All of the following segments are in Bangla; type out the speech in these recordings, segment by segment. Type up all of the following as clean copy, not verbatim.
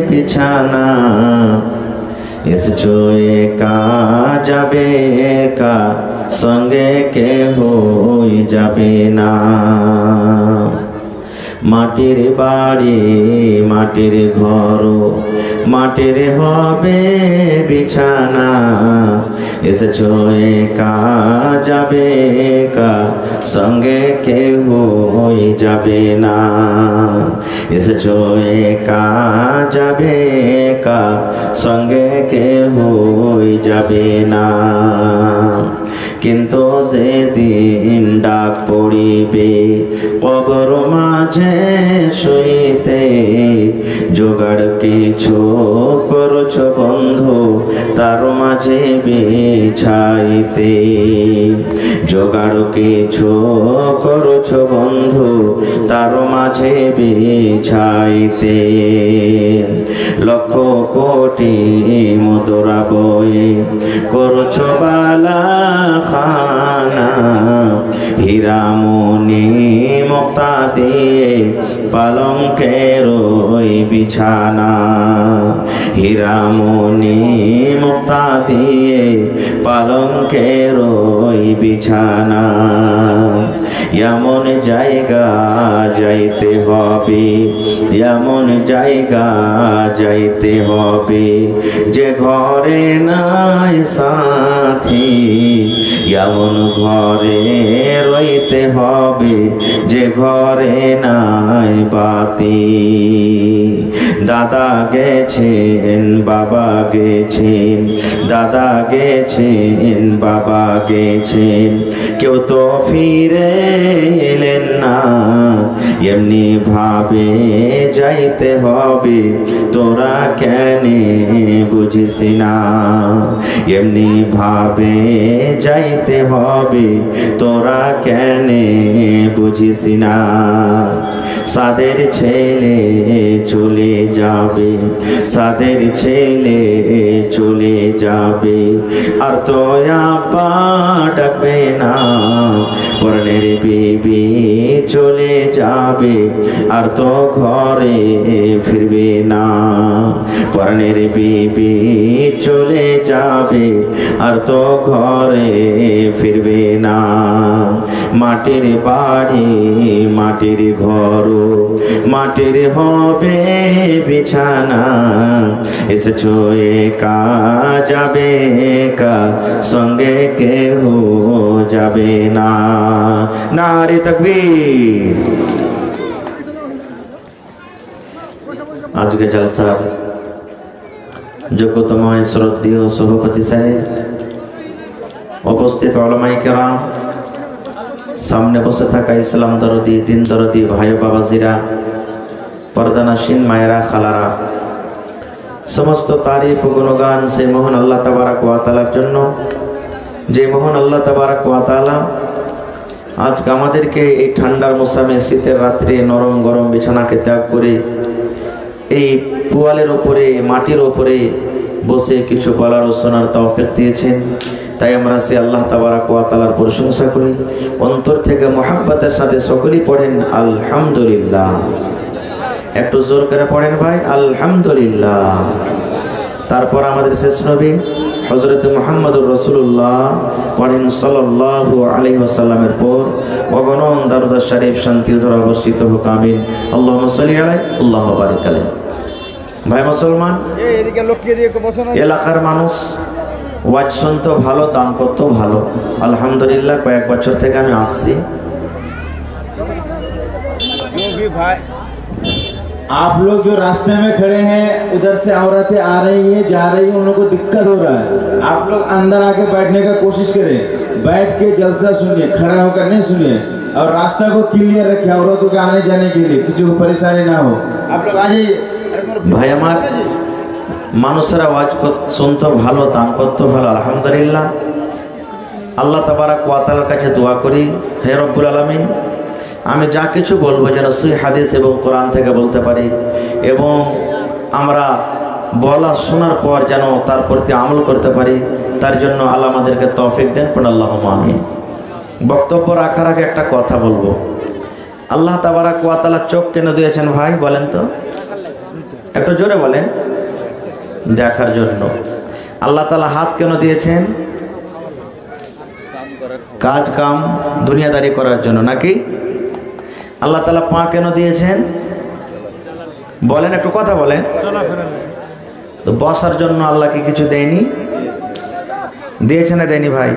বিছানা এসছো একা যাবে একা, সঙ্গে কেহ যাবে না। মাটির বাড়ি মাটির ঘর, মাটির হবে বিছানা, এসেছো একা যাবে একা, সঙ্গে কেহ যাবে না। এসেছো একা যাবে একা, সঙ্গে কেহ যাবে না। কিন্তু সেদিন ডাক পড়িবে কবর মাঝে শুইতে, জোগাড় কিছু করছো বন্ধু তার মাঝে বিছাইতে। জোগাড় কিছু করছো বন্ধু তার মাঝে বিছাইতে। লক্ষ কোটি মুদ্রা বয়ে করছো বালা খানা, হীরা মণি মুক্তা দিয়ে পালঙ্কের ওই বিছানা। হীরা মণি মুক্তা দিয়ে পালঙ্কের ওই বিছানা। এমন জায়গা যাইতে হবে, এমন জায়গা যাইতে হবে, যে ঘরে নাই সাথী। এমন ঘরে রইতে হবে, যে ঘরে নাই বাতি। দাদা গেছেন বাবা গেছেন, দাদা গেছেন বাবা গেছেন, কেউ তো ফিরে এলেন না। এমনি ভাবে যাইতে হবে, তোরা কেন বুঝিস না। এমনি ভাবে যাইতে হবে, তোরা কেন বুঝিস না। সাদের ছেলে চলে যাবে, সাদের ছেলে চলে যাবে, আর তো আপা ডাকবে না। পরনের বিবি চলে যাবে, আর তো ঘরে ফিরবে না। পরনের বিবি চলে যাবে, আর তো ঘরে ফিরবে না। মাটির বাড়ি মাটির ঘর, মাটির হবে বিছানা, এসেছো একা যাবে একা, সঙ্গে কেহ যাবে না। নারে তাকবীর। আজকে জলসার যোগ্যতম শ্রদ্ধেয় সভাপতি সাহেব, উপস্থিত উলামায়ে কেরাম, সামনে বসে থাকা ইসলাম দরদি দিন দরদি ভাই বাবাজিরা, পর্দানাসীন মায়েরা খালারা, সমস্ত তারিফ ও গুণগান সেই মহান আল্লাহ তাবারাক ওয়া তাআলার জন্য, যে মহান আল্লাহ তাবারাক ওয়া তাআলা আজকে আমাদেরকে এই ঠান্ডার মৌসুমে শীতের রাত্রে নরম গরম বিছানাকে ত্যাগ করে এই পুয়ালের ওপরে মাটির ওপরে বসে কিছু বলার ও শোনার তৌফিক দিয়েছেন। তাই আমরা সে আল্লাহ তাবারাক ওয়া তাআলার প্রশংসা করি, অন্তর থেকে মুহাব্বতের সাথে সকলেই পড়েন আলহামদুলিল্লাহ। একটু জোর করে পড়েন ভাই, আলহামদুলিল্লাহ। তারপর আমাদের শেষ নবী হযরত মুহাম্মদুর রাসূলুল্লাহ পড়েন সাল্লাল্লাহু আলাইহি ওয়াসাল্লামের পর অগণন দরুদ শরীফ শান্তি ধরে অবস্থিত হোক, আমিন। আল্লাহুম্মা সাল্লি আলাইহি আল্লাহুম্মা বারিক আলাইহি। ভাই মুসলমান, এলাকার মানুষ ওয়াজ শুনতে ভালো, দান করতে ভালো। আলহামদুলিল্লাহ কয়েক বছর থেকে আমি আসছি। आप लोग जो रास्ते में खड़े हैं, उधर से औरतें आ रही हैं जा रही हैं, उन लोगों को दिक्कत हो रहा है। आप लोग अंदर आके बैठने का कोशिश करें, बैठ के जलसा सुनिए, खड़ा होकर नहीं सुनिए, और रास्ता को क्लियर रखिए औरतों के आने जाने के लिए, किसी को परेशानी ना हो। आप लोग आ जाइए। ভাই আমার, মানুষেরা ওয়াজ শুনতে ভালো, দান করতে ভালো। আলহামদুলিল্লাহ, আল্লাহ তাবারাক ওয়া তাআলার কাছে দোয়া করি, হে রব্বুল আলামিন, আমি যা কিছু বলবো যেন সহিহ হাদিস এবং কোরআন থেকে বলতে পারি, এবং আমরা বলা শোনার পর যেন তার প্রতি আমল করতে পারি, তার জন্য আল্লাহ আমাদেরকে তৌফিক দেন। পড়ুন আল্লাহুম্মা আমিন। বক্তব্য রাখার আগে একটা কথা বলবো। আল্লাহ তাবারাক ওয়া তাআলা চোখ কেন দিয়েছেন ভাই বলেন তো? একটু জোরে বলেন। দেখার জন্য। আল্লাহ তাআলা হাত কেন দিয়েছেন? কাজ কাম দুনিয়াদারি করার জন্য নাকি? আল্লাহ তাআলা পা কেন দিয়েছেন বলেন, একটু কথা বলেন। তো বসার জন্য আল্লাহ কি কিছু দেয়নি? দিয়েছেন না দেয়নি ভাই?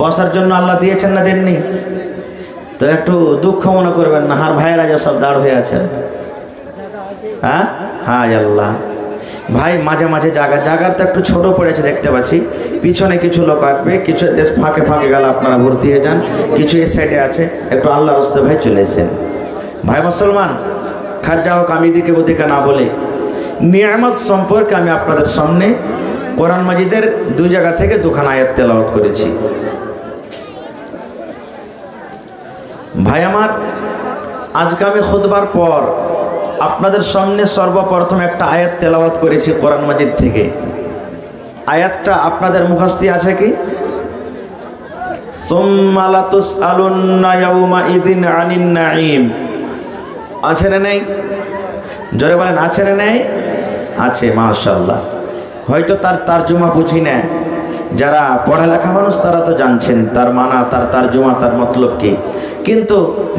বসার জন্য আল্লাহ দিয়েছেন না দেননি? তো একটু দুঃখ মনে করবেন না, আর ভাইয়েরা যে সব দাঁড় হয়ে আছেন। হ্যাঁ হ্যাঁ আল্লাহ ভাই, মাঝে মাঝে জায়গার তো একটু ছোট পড়েছে দেখতে পাচ্ছি। পিছনে কিছু লোক আসবে, কিছু দেশ ফাঁকে ফাঁকে গেলে আপনারা ভর্তি হয়ে যান, কিছু এই সাইডে আছে, একটু আল্লাহর রাস্তায় ভাই চলে এসেন। ভাই মুসলমান, খারজা হোক আমি এদিকে ওদিকে না বলে নিয়ামত সম্পর্কে আমি আপনাদের সামনে কোরআন মাজিদের দুই জায়গা থেকে দুখানা আয়াত তেলাওয়াত করেছি। ভাই আমার, আজকে আমি খুতবার পর আপনাদের সামনে সর্বপ্রথম একটা আয়াত তেলাওয়াত করেছি কোরআন মাজিদ থেকে। আয়াতটা আপনাদের মুখস্থি আছে কি? সুম্মা লাতুসআলুন্না ইয়াউমাইযিন আনিন নাঈম। আছে না নেই? জোরে বলেন, আছে না নেই? আছে, মাশাআল্লাহ। হয়তো তার তরজমা বুঝি না, যারা পড়ালেখা মানুষ তারা তো জানছেন তার মানা, তার তরজমা, তার মতলব কি। কিন্তু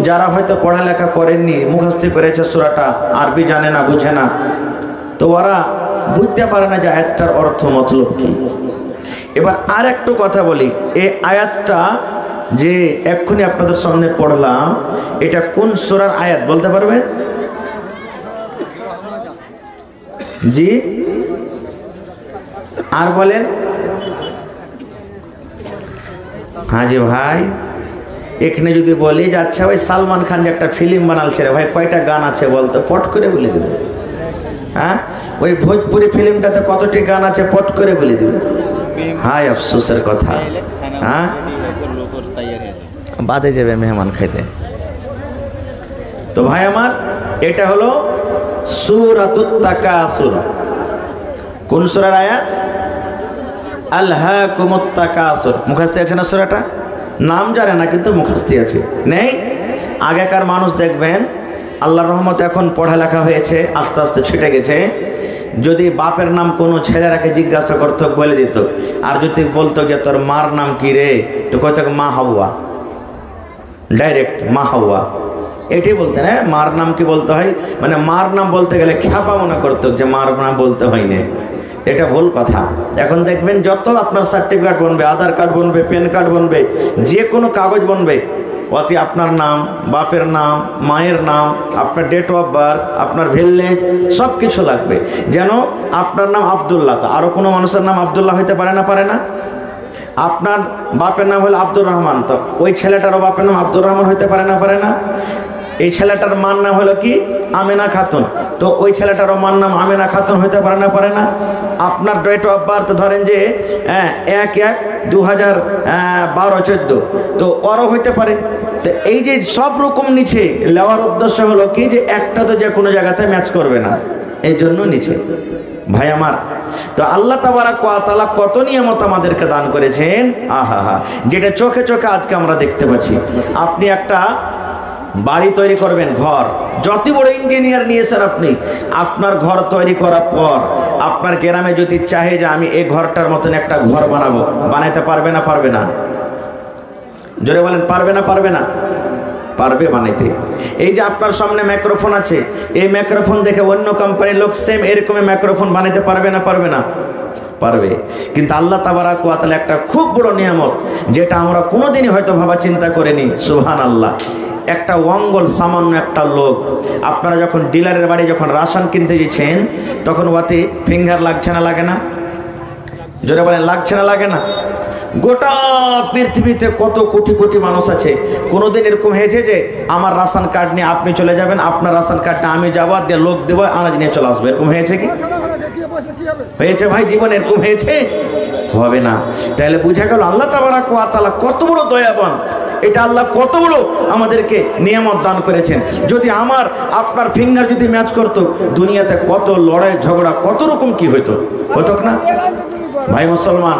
যারা হয়তো পড়ালেখা করেননি, মুখস্থি করেছে সূরাটা, আরবি জানে না, বুঝে না, তো ওরা বুঝতে পারে না যে আয়াতটার অর্থ মতলব কি। এবার আর একটু কথা বলি, এই আয়াতটা যে এক্ষুনি আপনাদের সামনে পড়লাম, এটা কোন সূরার আয়াত বলতে পারবেন? জি, আর বলেন। হ্যাঁ জি ভাই, এখানে যদি বলি যে আচ্ছা ভাই সালমান খান যে একটা ফিল্ম বানালছে রে ভাই, কয়টা গান আছে বলতো, পট করে বলে দেবে। হ্যাঁ, ওই ভোজপুরি ফিল্মটাতে কতটি গান আছে পট করে বলে দেবে। হাই আফসোসের কথা। হ্যাঁ, বাদে যাবে মেহমান খাইতে। তো ভাই আমার, এটা হলো সূরাতুত তাকাসুর। কোন সূরার আয়াত? আলহাকুমুত তাকাসুর। মুখস্থি আছে না সূরাটা? নাম জানে না কিন্তু মুখস্থি আছে। নেই? আগেকার মানুষ দেখবেন, আল্লাহর রহমতে এখন পড়ালেখা হয়েছে, আস্তে আস্তে ছুটে গেছে। যদি বাপের নাম কোনো ছেলেরাকে জিজ্ঞাসা করতো বলে দিত, আর যদি বলতো যে তোর মার নাম কি রে, তো কইতো মা হাওয়া, ডাইরেক্ট মা হাওয়া, এটাই বলতেন। হ্যাঁ, মার নাম কি বলতে হয়, মানে মার নাম বলতে গেলে খ্যাপা মনে করতো যে মার নাম বলতে হয় না, এটা ভুল কথা। এখন দেখবেন যত আপনার সার্টিফিকেট বনবে, আধার কার্ড বনবে, প্যান কার্ড বনবে, যে কোনো কাগজ বনবে, অতি আপনার নাম, বাপের নাম, মায়ের নাম, আপনার ডেট অফ বার্থ, আপনার ভিলেজ, সব কিছু লাগবে। যেন আপনার নাম আব্দুল্লাহ, তো আরও কোনো মানুষের নাম আব্দুল্লাহ হইতে পারে না? পারে না? আপনার বাপের নাম হলো আব্দুর রহমান, তো ওই ছেলেটারও বাপের নাম আব্দুর রহমান হইতে পারে না? পারে না? এই ছেলেটার মার নাম হলো কি? আমেনা খাতুন, তো ওই ছেলেটারও মার নাম আমেনা খাতুন হইতে পারে না? পারে না? আপনার ডেট অফ বার্থ ধরেন যে 1/1/2012-14, তো ওরও হইতে পারে। তো এই যে সব রকম নিচে নেওয়ার উদ্দেশ্য হলো কি, যে একটা তো যে কোনো জায়গাতে ম্যাচ করবে না, এই জন্য নিচে। ভাই আমার, তো আল্লাহ তাবারাক ওয়া তাআলা কত নিয়ামত আমাদেরকে দান করেছেন, আহা হা, যেটা চোখে চোখে আজকে আমরা দেখতে পাচ্ছি। আপনি একটা বাড়ি তৈরি করবেন, ঘর, যত বড় ইঞ্জিনিয়ার নিয়েছেন আপনি, আপনার ঘর তৈরি করার পর আপনার গ্রামে যদি চাহে যে আমি এই ঘরটার মতন একটা ঘর বানাবো, বানাইতে পারবে না? পারবে না? জোরে বলেন, পারবে না? পারবে না? পারবে বানাইতে। এই যে আপনার সামনে মাইক্রোফোন আছে, এই মাইক্রোফোন দেখে অন্য কোম্পানির লোক সেম এরকমই মাইক্রোফোন বানাইতে পারবে না? পারবে না? পারবে। কিন্তু আল্লাহ তাবারাক ওয়া তাআলা একটা খুব বড় নিয়ামত, যেটা আমরা কোনোদিনই হয়তো ভাবা চিন্তা করিনি। সুবহানাল্লাহ। একটা অঙ্গল সামান্য একটা লোক, আপনারা যখন ডিলারের বাড়ি যখন রাশন কিনতে গেছেন, তখন ওতে ফিঙ্গার লাগছে না? লাগে না? জোরে বলেন, লাগছে না? লাগে না? গোটা পৃথিবীতে কত কোটি কোটি মানুষ আছে, কোনোদিন এরকম হয়েছে যে আমার রাশন কার্ড নিয়ে আপনি চলে যাবেন, আপনার রাশন কার্ডটা আমি যাবো, দিয়ে লোক দেবো, আনাজ নিয়ে চলে আসবে, এরকম হয়েছে কি? হয়েছে ভাই? জীবন এরকম হয়েছে? হবে না। তাহলে বুঝা গেল আল্লাহ তাবারাক ওয়া তাআলা কত বড় দয়াবান, এটা আল্লাহ কত বড় আমাদেরকে নিয়ামত দান করেছেন। যদি আমার আপনার ফিঙ্গার যদি ম্যাচ করতো, দুনিয়াতে কত লড়াই ঝগড়া, কত রকম কি হইতো, হতো না? ভাই মুসলমান,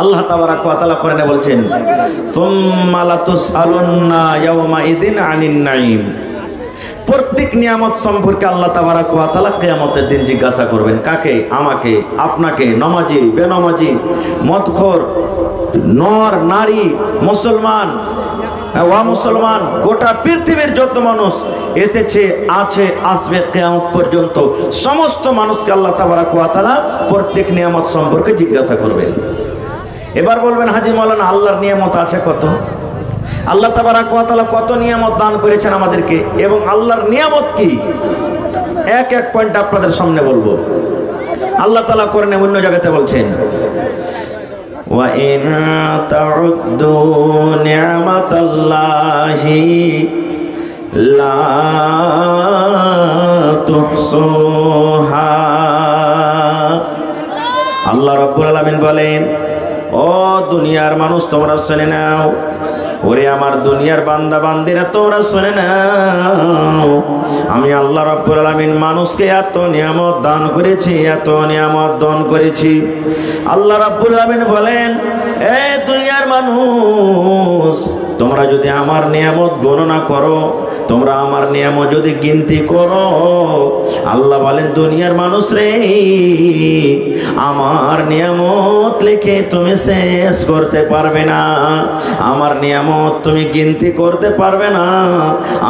আল্লাহ তাবারাক ওয়া তাআলা কোরআনে বলছেন, সুম্মা লাতুসআলুন্না ইয়াওমাইযিন আনিন নাঈম। প্রত্যেক নিয়ামত সম্পর্কে আল্লাহ তাবারাক ওয়া তাআলা কিয়ামতের দিন জিজ্ঞাসা করবেন। কাকে? আমাকে, আপনাকে, নমাজি, বেনমাজি, মদখোর, নর নারী, মুসলমান, মুসলমান, গোটা পৃথিবীর যত মানুষ এসেছে, আছে, আসবে কিয়ামত পর্যন্ত সমস্ত মানুষকে আল্লাহ তাবারাক ওয়া তাআলা প্রত্যেক নিয়ামত সম্পর্কে জিজ্ঞাসা করবেন। এবার বলবেন, হাজী মাওলানা আল্লাহর নিয়ামত আছে কত? আল্লাহ তাবারাক ওয়া তাআলা কত নিয়ামত দান করেছেন আমাদেরকে এবং আল্লাহর নিয়ামত কি? এক এক পয়েন্ট আপনাদের সামনে বলবো। আল্লাহ তাআলা কোরআনে অন্য জায়গাতে বলছেন, ওয়া ইন তাউদ্দু নি'মাতাল্লাহি লা তুহসুহা। আল্লাহ রাব্বুল আলামিন বলেন, ও দুনিয়ার মানুষ তোমরা শুনে নাও, ওরে আমার দুনিয়ার বান্দা বান্দিরা তোমরা শুনে নাও, আমি আল্লাহ রাব্বুল আলামিন মানুষকে এত নিয়ামত দান করেছি, এত নিয়ামত দান করেছি। আল্লাহ রাব্বুল আলামিন বলেন, এ দুনিয়ার মানুষ তোমরা যদি আমার নিয়ামত গণনা করো, তোমরা আমার নিয়ামত যদি গিনতি করো, আল্লাহ বলেন দুনিয়ার মানুষ রে, আমার নিয়ামত লিখে তুমি শেষ করতে পারবে না, আমার নিয়ামত তুমি গিনতি করতে পারবে না,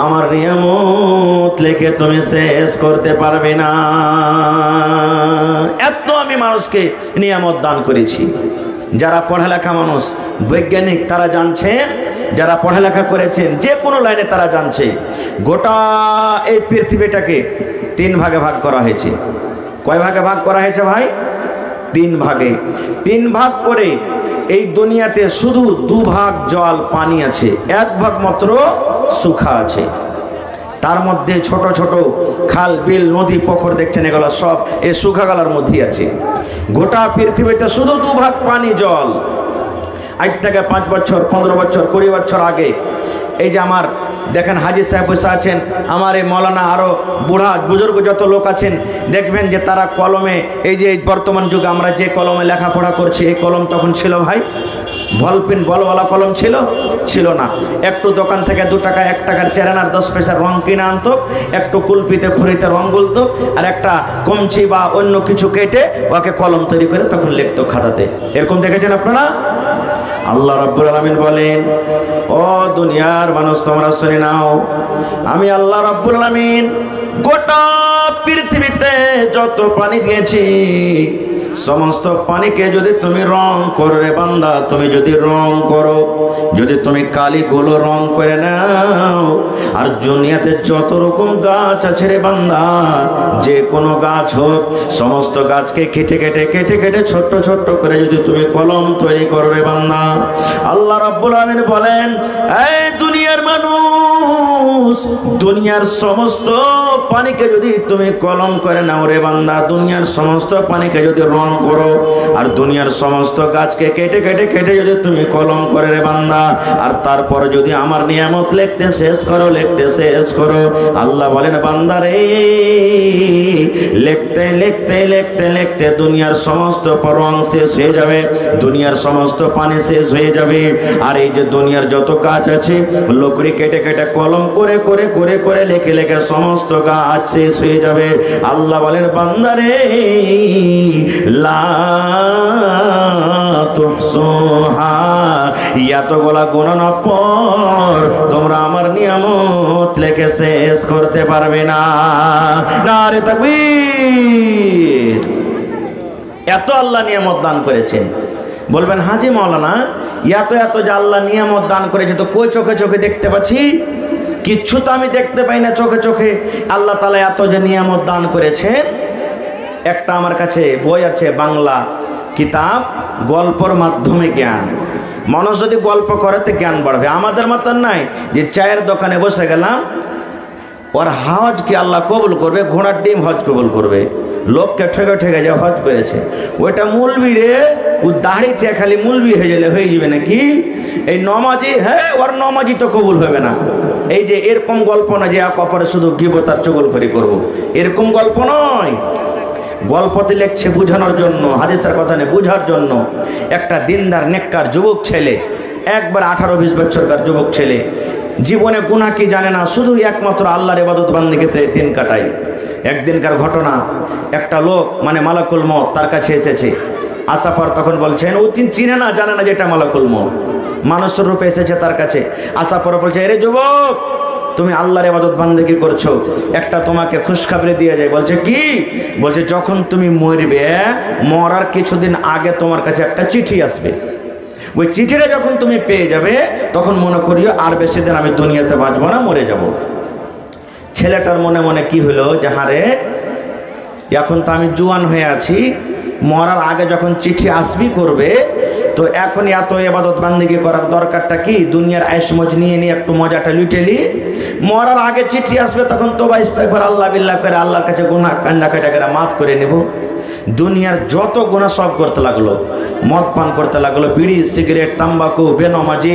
আমার নিয়ামত লিখে তুমি শেষ করতে পারবে না। এত আমি মানুষকে নিয়ামত দান করেছি। যারা পড়ালেখা মানুষ, বৈজ্ঞানিক, তারা জানছেন, যারা পড়ালেখা করেছেন যে কোনো লাইনে তারা জানছে, গোটা এই পৃথিবীটাকে 3 ভাগে ভাগ করা হয়েছে। কয় ভাগে ভাগ করা হয়েছে ভাই? 3 ভাগে। 3 ভাগ করে এই দুনিয়াতে শুধু 2 ভাগ জল পানি আছে, 1 ভাগ মাত্র শুখা আছে। তার মধ্যে ছোট ছোট খাল বিল নদী পুকুর দেখছেন, এগুলো সব এই শুখাগালার মধ্যেই আছে। গোটা পৃথিবীতে শুধু 2 ভাগ পানি জল। আজ থেকে 5 বছর 15 বছর 20 বছর আগে এই যে আমার দেখেন হাজী সাহেব বসে আছেন, আমার এই মৌলানা, আরও বুড়া বুজুর্গ যত লোক আছেন, দেখবেন যে তারা কলমে, এই যে বর্তমান যুগে আমরা যে কলমে লেখাপড়া করছি, এই কলম তখন ছিল ভাই? বলপেন বলওয়ালা কলম ছিল না। একটু দোকান থেকে 2 টাকা 1 টাকার চেরানার 10 পয়সার রং কিনে আনতো, একটু কুলপিতে খুঁড়িতে রং গুলতো, আর একটা কমচি বা অন্য কিছু কেটে ওকে কলম তৈরি করে তখন লিখতো খাতাতে। এরকম দেখেছেন আপনারা? আল্লাহ রাব্বুল আলামিন বলেন, ও দুনিয়ার মানুষ তোমরা শুনে নাও, আমি আল্লাহ রাব্বুল আলামিন গোটা পৃথিবীতে যত পানি দিয়েছি, সমস্ত পানিকে যদি তুমি রং করো রে বান্দা, তুমি যদি রং করো, যদি তুমি কালিগুলো রং করে নাও, আর দুনিয়াতে যত রকম গাছ আছে রে বান্দা, যে কোনো গাছ হোক, সমস্ত গাছকে কেটে কেটে কেটে কেটে ছোট্ট ছোট্ট করে যদি তুমি কলম তৈরি করো রে বান্দা, আল্লাহ রাব্বুল আলামিন বলেন, এই দুনিয়ার মানুষ, দুনিয়ার সমস্ত পানিকে যদি তুমি কলম করে নাও রে বান্দা, দুনিয়ার সমস্ত পানিকে যদি রং করো, আর দুনিয়ার সমস্ত গাছকে কেটে কেটে কেটে যদি তুমি কলম করে রে বান্দা, আর তারপর যদি আমার নিয়ামত লিখতে শেষ করো, লিখতে শেষ করো, আল্লাহ বলেন বান্দা রে, লিখতে লিখতে লিখতে লিখতে দুনিয়ার সমস্ত রং শেষ হয়ে যাবে, দুনিয়ার সমস্ত পানি শেষ হয়ে যাবে, আর এই যে দুনিয়ার যত গাছ আছে, লকড়ি কেটে কেটে কলম করে করে করে করে লিখে লিখে সমস্ত গাছ শেষ হয়ে যাবে। আল্লাহ বলেন বান্দা রে, লা তুহসুহা, এতগুলা গণনা পর তোমরা আমার নিয়ামত লিখে শেষ করতে পারবে না। নারে তাকবীর! এত আল্লাহ নিয়ামত দান করেছেন। বলবেন হাজী মাওলানা, এত এত যে আল্লাহ নিয়ামত দান করেছে, তো কই চোখে চোখে দেখতে পাচ্ছি? কিচ্ছু তো আমি দেখতে পাই না চোখে চোখে। আল্লাহ তাআলা এত যে নিয়ামত দান করেছেন, একটা আমার কাছে বই আছে, বাংলা কিতাব, গল্পর মাধ্যমে জ্ঞান। মানুষ যদি গল্প করে তো জ্ঞান বাড়বে। আমাদের মতন নাই যে চায়ের দোকানে বসে গেলাম, ওর হজ কি আল্লাহ কবুল করবে, ঘোড়ার ডিম হজ কবুল করবে, লোককে ঠেকে ঠেকে যে হজ করেছে, ওইটা মুলবি রে, ও দাড়ি থেকে খালি মুলবি হয়ে গেলে হয়ে যাবে নাকি? এই নমাজি, হ্যাঁ ওর নমাজি তো কবুল হবে না। এই যে এরকম গল্প না যে এক অপরে শুধু গিবত আর চগলখড়ি করবো, এরকম গল্প নয়। গল্পতে লেখছে বোঝানোর জন্য, হাদিসের কথা নেই, বোঝার জন্য। একটা দিনদার নেককার যুবক ছেলে, একবার 18-20 বছরকার যুবক ছেলে, জীবনে গুনাহ কি জানে না, শুধু একমাত্র আল্লাহর ইবাদত বান্দিগিতে দিন কাটায়। একদিনকার ঘটনা, একটা লোক মানে মালাকুল মউত তার কাছে এসেছে। আসার পর তখন বলছেন ও চিনে না, জানে না যে এটা মালাকুল মউত, মানুষের রূপে এসেছে তার কাছে। আসার পর বলছে, আরে যুবক, তুমি আল্লাহর ইবাদত বান্দেগি করছো, একটা তোমাকে খুশখবরি দিয়ে যায়। বলছে কি? বলছে যখন তুমি মরবে, মরার কিছুদিন আগে তোমার কাছে একটা চিঠি আসবে। ওই চিঠিটা যখন তুমি পেয়ে যাবে, তখন মনে করিও আর বেশি দিন আমি দুনিয়াতে বাঁচবো না, মরে যাব। ছেলেটার মনে মনে কি হলো, যে হারে এখন তো আমি জুয়ান হয়ে আছি, মরার আগে যখন চিঠি আসবি করবে, তো এখন এত ইবাদত বান্দেগি করার দরকারটা কি? দুনিয়ার আইসমজ নিয়ে নিয়ে একটু মজাটা লুটেলি, মরার আগে চিঠি আসবে তখন তোবা ইস্তেগফার আল্লাহ বিল্লাহ করে আল্লাহর কাছে গুনাহ কান্দা কাটা করে মাফ করে নেব। দুনিয়ার যত গুনাহ সব করতে লাগলো, মদ পান করতে লাগলো, বিড়ি সিগারেট তাম্বাকু বেনামাজি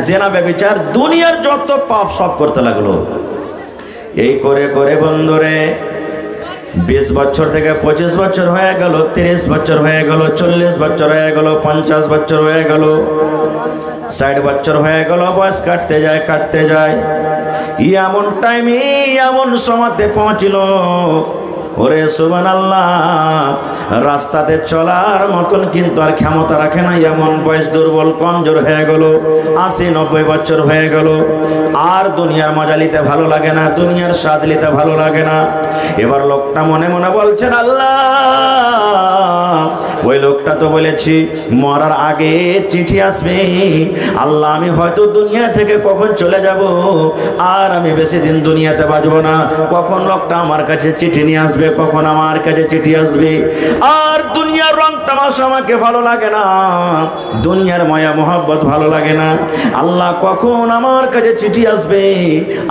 জেনা ব্যভিচার, দুনিয়ার যত পাপ সব করতে লাগলো। এই করে করে বন্ধুরে 20 বছর থেকে 25 বছর হয়ে গেল, 30 বছর হয়ে গেল, 40 বছর হয়ে গেল, 50 বছর হয়ে গেল, 60 বছর হয়ে গেল, বয়স কাটতে যায় কাটতে যায়। এমন টাইমে এমন সময়তে পৌঁছিল, ওরে সুবহানাল্লাহ, রাস্তাতে চলার মতন কিন্তু আর ক্ষমতা রাখে না, এমন বয়স দুর্বল কমজোর হয়ে গেল, 80-90 বছর হয়ে গেল। আর দুনিয়ার মজা নিতে ভালো লাগে না, দুনিয়ার স্বাদ নিতে ভালো লাগে না। এবার লোকটা মনে মনে বলছেন, আল্লাহ, ওই লোকটা তো বলেছি মরার আগে চিঠি আসবে, আল্লাহ আমি হয়তো দুনিয়া থেকে কখন চলে যাব, আর আমি বেশি দিন দুনিয়াতে বাঁচবো না, কখন লোকটা আমার কাছে চিঠি নিয়ে আসবে, কখন আমার কাছে চিঠি আসবে। আর দুনিয়ার রং তামাশা আমাকে ভালো লাগে না, দুনিয়ার মায়া মোহাব্বত ভালো লাগে না, আল্লাহ কখন আমার কাছে চিঠি আসবে,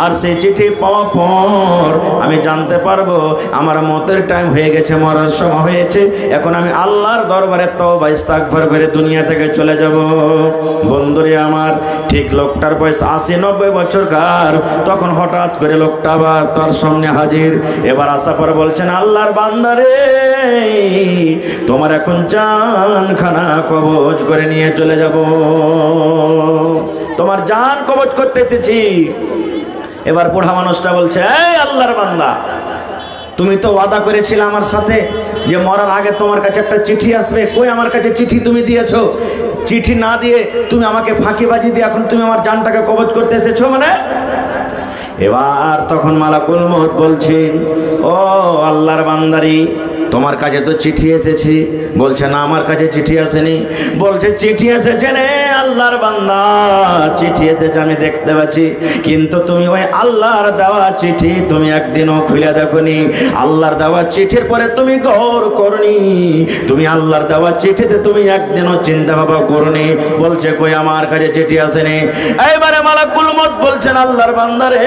আর সেই চিঠি পাওয়ার পর আমি জানতে পারবো আমার মতের টাইম হয়ে গেছে, মরার সময় হয়েছে, এখন আমি আল্লাহর দরবারে তওবা ইস্তেগফার করে দুনিয়া থেকে চলে যাব। বন্ধুরে আমার, ঠিক লোকটার বয়স 80-90 বছরকার, তখন হঠাৎ করে লোকটা আবার তার সামনে হাজির। এবার আসার পর বলছেন, আল্লাহর বান্দারে, তোমার এখন জানখানা কবজ করে নিয়ে চলে যাব, তোমার জান কবজ করতে এসেছি। এবার বুড়া মানুষটা বলছে, এই আল্লাহর বান্দা, তুমি তো ওয়াদা করেছিলে আমার সাথে যে মরার আগে তোমার কাছে একটা চিঠি আসবে, কই আমার কাছে চিঠি তুমি দিয়েছো? চিঠি না দিয়ে তুমি আমাকে ফাঁকিবাজি দিয়ে এখন তুমি আমার জানটাকে কবজ করতে এসেছো মানে? এবার তখন মালাকুল মউত বলছেন, ও আল্লাহর বান্দারি, তোমার কাছে তো চিঠি এসেছে। বলছে না, আমার কাছে চিঠি আসেনি। বলছে চিঠি এসেছে রে আল্লাহর বান্দা, চিঠি এসেছে আমি দেখতে পাচ্ছি, কিন্তু তুমি ওই আল্লাহর দেওয়া চিঠি তুমি একদিনও খুলে দেখোনি, আল্লাহর দেওয়া চিঠির পরে তুমি গৌর করনি, তুমি আল্লাহর দেওয়া চিঠিতে তুমি একদিনও চিন্তা ভাবনা করনি। বলছে কই আমার কাছে চিঠি আসেনি। এইবারে মালাকুল মউত বলছেন, আল্লাহর বান্দা রে,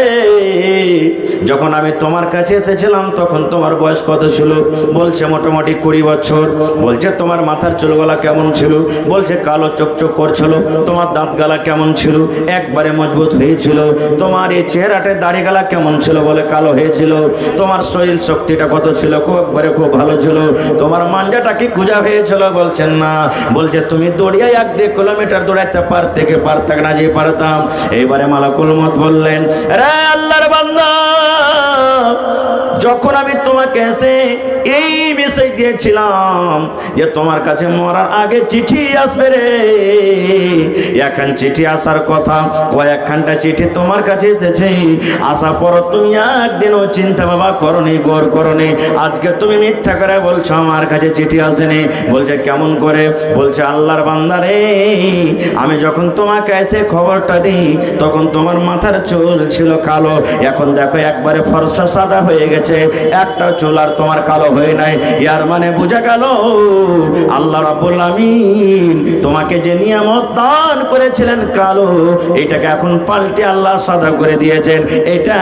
যখন আমি তোমার কাছে এসেছিলাম তখন তোমার বয়স কত ছিল? বলছে মোটামুটি 20 বছর। বলছে তোমার মাথার চুলগলা কেমন ছিল? বলছে কালো চকচক করছিল। তোমার দাঁত গালা কেমন ছিল? একবারে মজবুত হয়েছিল। তোমার এই চেহারাটা দাড়ি গালা কেমন ছিল? বলে কালো হয়েছিল। তোমার শরীর শক্তিটা কত ছিল? একবারে খুব ভালো ছিল। তোমার মাঞ্জাটা কি খুঁজা হয়েছিল? বলছেন না। বলছে তুমি দৌড়িয়ে 1-2 কিলোমিটার দৌড়াইতে পারতে না যে পারতাম। এইবারে মালাকুল মউত বললেন, রে আল্লাহর বান্দা, যখন আমি তোমাকে এসে এই মেসেজ দিয়েছিলাম যে তোমার কাছে মরার আগে চিঠি আসবে রে, এখন চিঠি আসার কথা, কয়েকখানটা চিঠি তোমার কাছে এসেছে, আসার পর তুমি একদিনও চিন্তা ভাবনা করনি, গৌর করনি, আজকে তুমি মিথ্যা করে বলছো আমার কাছে চিঠি আসেনি। বলছে কেমন করে? বলছে আল্লাহর বান্দা রে, আমি যখন তোমাকে এসে খবরটা দিই তখন তোমার মাথার চুল ছিল কালো, এখন দেখো একবারে ফর্সা সাদা হয়ে গেছে, একটা চুল আর তোমার কালো হয়ে নাই। ইয়ার মানে বোঝা গেল আল্লাহ রাব্বুল আমিন তোমাকে যে নিয়ামত দান করেছিলেন কালো, এটাকে এখন পাল্টে আল্লাহ সাদা করে দিয়েছেন। এটা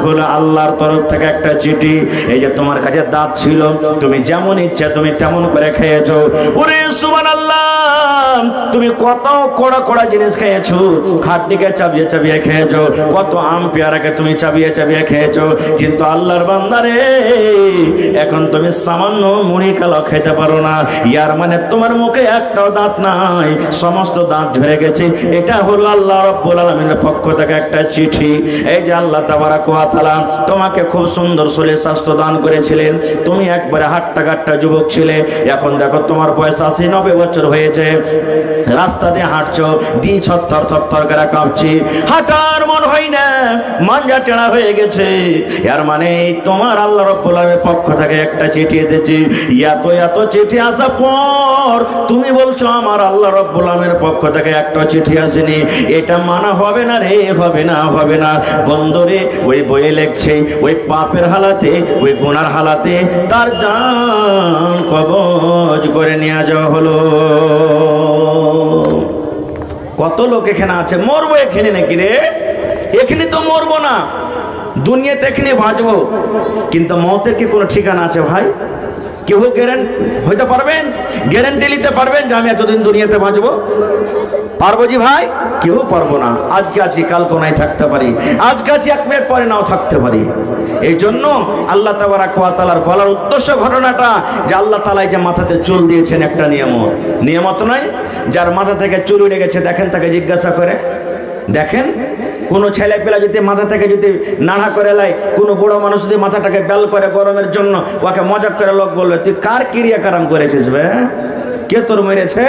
হলো আল্লাহর তরফ থেকে একটা চিঠি। এই যে তোমার কাছে দাঁত ছিল, তুমি যেমন ইচ্ছা তুমি তেমন করে খেয়েছো। ওরে সুবহানাল্লাহ, তুমি কত কড়া কড়া জিনিস খেয়েছো, হাড্ডিকে চাবিয়ে চাবিয়ে খেয়েছো, কত আম পেয়ারাকে তুমি চাবিয়ে চাবিয়ে খেয়েছো, কিন্তু আল্লাহর বান্দারে এখন তুমি সামান্য মুড়ি কালো খেতে পারো না, ইয়ার মানে তোমার মুখে একটাও দাঁত নাই, সমস্ত দাঁত ঝরে গেছে। এটা হলো আল্লাহ রাব্বুল আলামিনের পক্ষ থেকে একটা চিঠি। এই যে আল্লাহ তাবারাক ওয়া তাআলা তোমাকে খুব সুন্দর শরীর স্বাস্থ্য দান করেছিলেন, তুমি একবারে হাট্টা যুবক ছিলে, এখন দেখো তোমার বয়স 80-90 বছর হয়েছে, রাস্তা দিয়ে হাঁটছো, দি ছত্তর থরথর করে কাঁপছি, হাঁটার মন হয় না, মাঞ্জা টেড়া হয়ে গেছে। এর মানে তোমার আল্লাহ রাব্বুল আলামিনের পক্ষ থেকে একটা চিঠি এসেছে। এত চিঠি আসার পর তুমি বলছো আমার আল্লাহ রাব্বুল আলামিনের পক্ষ থেকে একটা চিঠি আসেনি, এটা মানা হবে না রে, হবে না বন্ধুরে। ওই বইয়ে লেখছে ওই পাপের হালাতে, ওই গুনার হালাতে তার জান কবজ করে নিয়ে যাওয়া হলো। কত লোক এখানে আছে, মরবো এখানে নাকি রে? এখানে তো মরবো না, দুনিয়াতে এখানে বাঁচবো, কিন্তু মৌতের কি কোনো ঠিকানা আছে ভাই? কেউ হইতে পারবেন, গ্যারান্টি নিতে পারবেন যে আমি এতদিন দুনিয়াতে বাঁচবো? পারবো জি ভাই? কেউ পারবো না। আজকে আছি, কাল কোনায় থাকতে পারি, আজকে আছি, 1 মিনিট পরে নাও থাকতে পারি। এই জন্য আল্লাহ তাবারাক ওয়া তাআলার বলার উদ্দেশ্য ঘটনাটা যে আল্লাহ তাআলা যে মাথাতে চুল দিয়েছেন একটা নিয়ামত নয়। যার মাথা থেকে চুল উড়ে গেছে দেখেন, তাকে জিজ্ঞাসা করে দেখেন, কোনো ছেলে পেলা যদি মাথা থেকে যদি নাড়া করে লাই, কোনো বুড়ো মানুষ যদি মাথাটাকে বেল করে গরমের জন্য, ওকে মজাক করে লোক বলবে তুই কার ক্রিয়া কারাম করেছিস বে, কে তোর মেরেছে?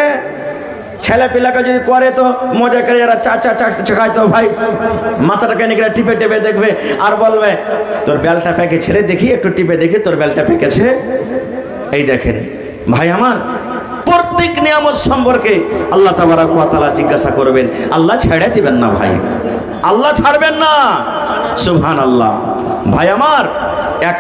ছেলে পিলাকে যদি করে তো মজা করে এরা চাকায় তো ভাই মাথাটাকে নিয়ে টিপে দেখবে আর বলবে তোর বেলটা পেকেছে রে, দেখি একটু টিপে দেখি তোর বেলটা পেকেছে। এই দেখেন ভাই আমার, প্রত্যেক নিয়ামত সম্পর্কে আল্লাহ তাবারাক ওয়া তাআলা জিজ্ঞাসা করবেন, আল্লাহ ছেড়ে দিবেন না ভাই, আল্লাহ ছাড়বেন না। সুবহানাল্লাহ। ভাই আমার, এক